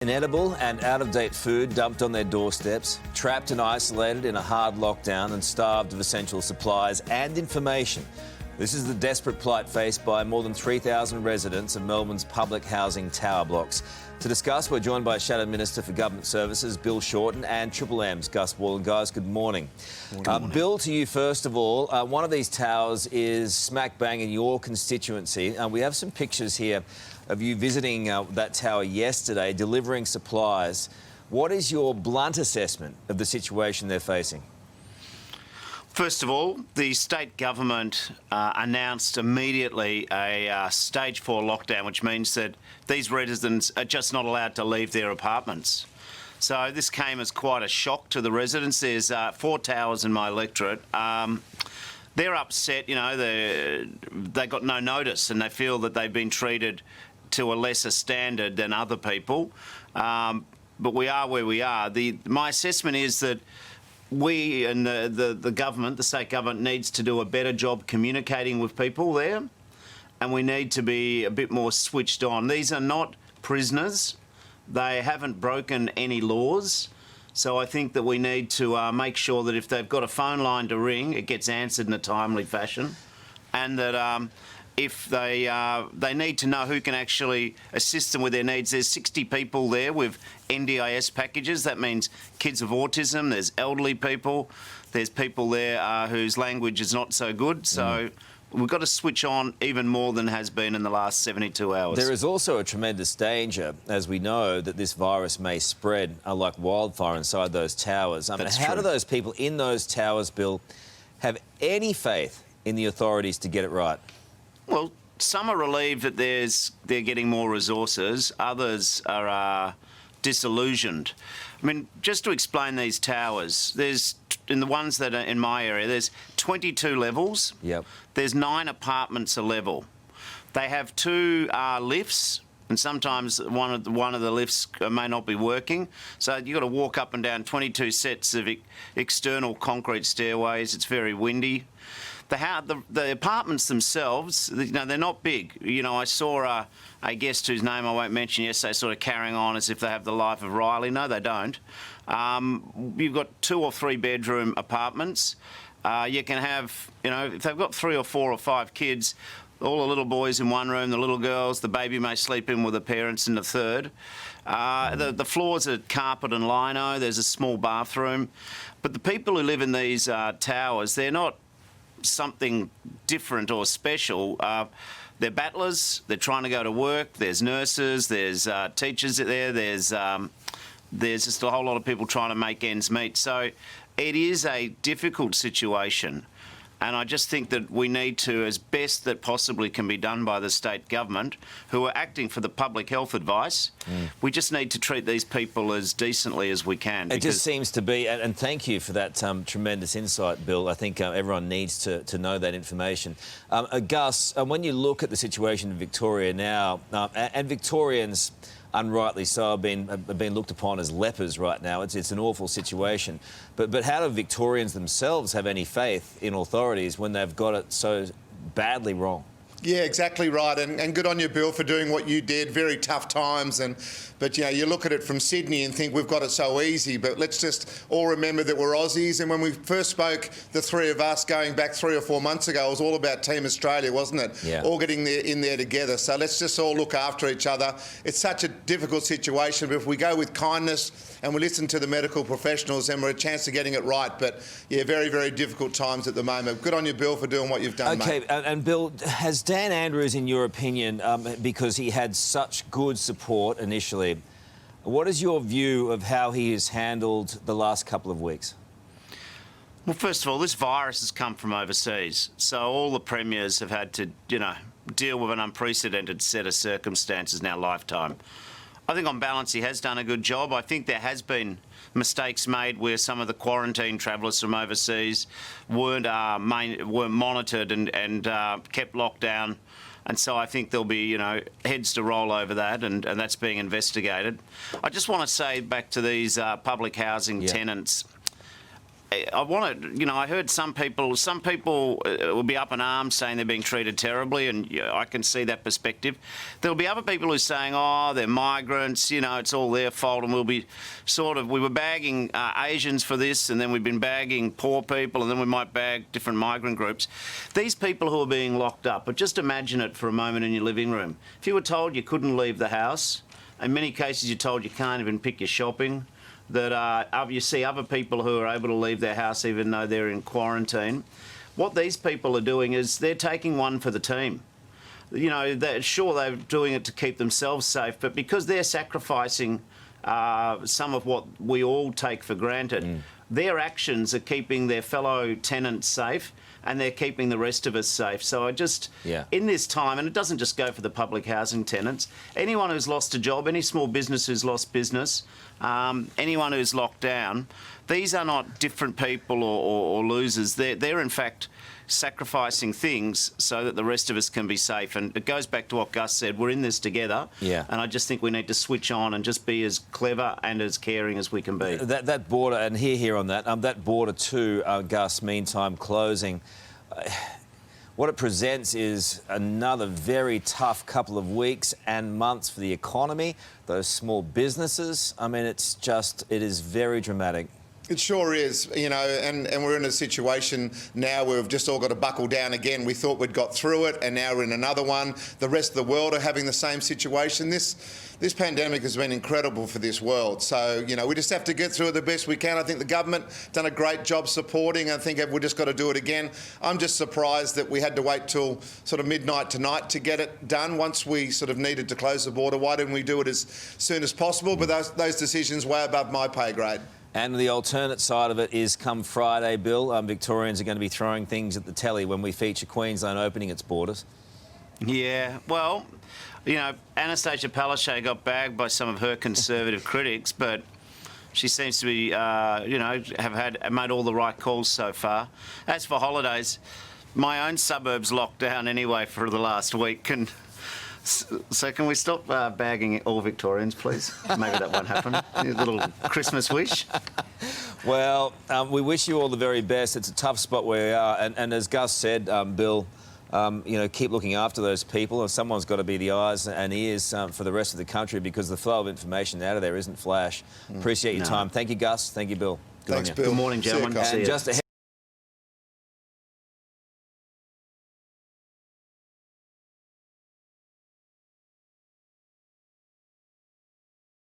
Inedible and out-of-date food dumped on their doorsteps, trapped and isolated in a hard lockdown and starved of essential supplies and information. This is the desperate plight faced by more than 3,000 residents of Melbourne's public housing tower blocks. To discuss, we're joined by Shadow Minister for Government Services, Bill Shorten, and Triple M's Gus Wallen. Guys, good morning. Morning. Bill, to you first of all. One of these towers is smack bang in your constituency. We have some pictures here of you visiting that tower yesterday, delivering supplies. What is your blunt assessment of the situation they're facing? First of all, the state government announced immediately a stage 4 lockdown, which means that these residents are just not allowed to leave their apartments. So this came as quite a shock to the residents. There's 4 towers in my electorate. They're upset, you know, they got no notice and they feel that they've been treated to a lesser standard than other people. But we are where we are. My assessment is that we and the government, the state government, needs to do a better job communicating with people there, and we need to be a bit more switched on. These are not prisoners. They haven't broken any laws. So I think that we need to make sure that if they've got a phone line to ring, it gets answered in a timely fashion, and that if they need to know who can actually assist them with their needs. There's 60 people there with NDIS packages. That means kids with autism, there's elderly people, there's people there whose language is not so good. So we've got to switch on even more than has been in the last 72 hours. There is also a tremendous danger, as we know, that this virus may spread like wildfire inside those towers. How do those people in those towers, Bill, have any faith in the authorities to get it right? Well, some are relieved that they're getting more resources. Others are disillusioned. I mean, just to explain these towers, in the ones that are in my area, there's 22 levels. Yep. There's 9 apartments a level. They have 2 lifts, and sometimes one of the lifts may not be working. So you've got to walk up and down 22 sets of external concrete stairways. It's very windy. The apartments themselves, you know, they're not big. You know, I saw a guest whose name I won't mention yesterday sort of carrying on as if they have the life of Riley. No, they don't. You've got 2 or 3 bedroom apartments. You can have, you know, if they've got 3 or 4 or 5 kids, all the little boys in one room, the little girls, the baby may sleep in with the parents in the third. The floors are carpet and lino. There's a small bathroom. But the people who live in these towers, they're not something different or special. They're battlers. They're trying to go to work. There's nurses. There's teachers there. There's just a whole lot of people trying to make ends meet. So it is a difficult situation. And I just think that we need to, as best that possibly can be done by the state government, who are acting for the public health advice, we just need to treat these people as decently as we can. It just seems to be, and thank you for that tremendous insight, Bill. I think everyone needs to know that information. Gus, when you look at the situation in Victoria now, and Victorians, unrightly so, have been looked upon as lepers right now. It's an awful situation. But how do Victorians themselves have any faith in authorities when they've got it so badly wrong? Yeah, exactly right, and good on you, Bill, for doing what you did. Very tough times, but you know, you look at it from Sydney and think we've got it so easy. But let's just all remember that we're Aussies, and when we first spoke, the 3 of us going back 3 or 4 months ago, it was all about Team Australia, wasn't it? Yeah. All getting in there together. So let's just all look after each other. It's such a difficult situation, but if we go with kindness and we listen to the medical professionals, then we're a chance of getting it right. But yeah, very, very difficult times at the moment. Good on you, Bill, for doing what you've done, mate. Okay, and Bill, has Dan Andrews, in your opinion, because he had such good support initially, what is your view of how he has handled the last couple of weeks? Well, first of all, this virus has come from overseas, so all the premiers have had to, you know, deal with an unprecedented set of circumstances in our lifetime. I think on balance he has done a good job. I think there has been mistakes made where some of the quarantine travellers from overseas weren't monitored and kept locked down. And so I think there'll be, you know, heads to roll over that, and that's being investigated. I just want to say back to these public housing tenants, I want to, I heard some people will be up in arms saying they're being treated terribly, and I can see that perspective. There'll be other people who are saying, oh, they're migrants, it's all their fault, and we were bagging Asians for this, and then we've been bagging poor people, and then we might bag different migrant groups. These people who are being locked up, but just imagine it for a moment in your living room. If you were told you couldn't leave the house, in many cases you're told you can't even pick your shopping, that you see other people who are able to leave their house even though they're in quarantine. What these people are doing is they're taking one for the team. They're doing it to keep themselves safe, but because they're sacrificing some of what we all take for granted, their actions are keeping their fellow tenants safe, and they're keeping the rest of us safe. So in this time, and it doesn't just go for the public housing tenants, anyone who's lost a job, any small business who's lost business, anyone who's locked down, these are not different people or losers. They're in fact sacrificing things so that the rest of us can be safe. And it goes back to what Gus said, we're in this together. Yeah. And I just think we need to switch on and just be as clever and as caring as we can be. That border, and here on that, that border too, Gus, meantime closing, what it presents is another very tough couple of weeks and months for the economy, those small businesses. I mean, it is very dramatic. It sure is, and we're in a situation now where we've just all got to buckle down again. We thought we'd got through it, and now we're in another one. The rest of the world are having the same situation. This pandemic has been incredible for this world. So, we just have to get through it the best we can. I think the government done a great job supporting. I think we've just got to do it again. I'm just surprised that we had to wait till sort of midnight tonight to get it done once we sort of needed to close the border. Why didn't we do it as soon as possible? But those decisions way above my pay grade. And the alternate side of it is come Friday, Bill, Victorians are going to be throwing things at the telly when we feature Queensland opening its borders. Yeah, well, Anastasia Palaszczuk got bagged by some of her conservative critics, but she seems to be, have made all the right calls so far. As for holidays, my own suburb's locked down anyway for the last week, and so can we stop bagging all Victorians, please? Maybe that won't happen. A little Christmas wish. Well, we wish you all the very best. It's a tough spot where we are. And as Gus said, Bill, keep looking after those people. Someone's got to be the eyes and ears for the rest of the country, because the flow of information out of there isn't flash. Appreciate your time. Thank you, Gus. Thank you, Bill. Thanks, Bill. Good morning, gentlemen. See you, and just ahead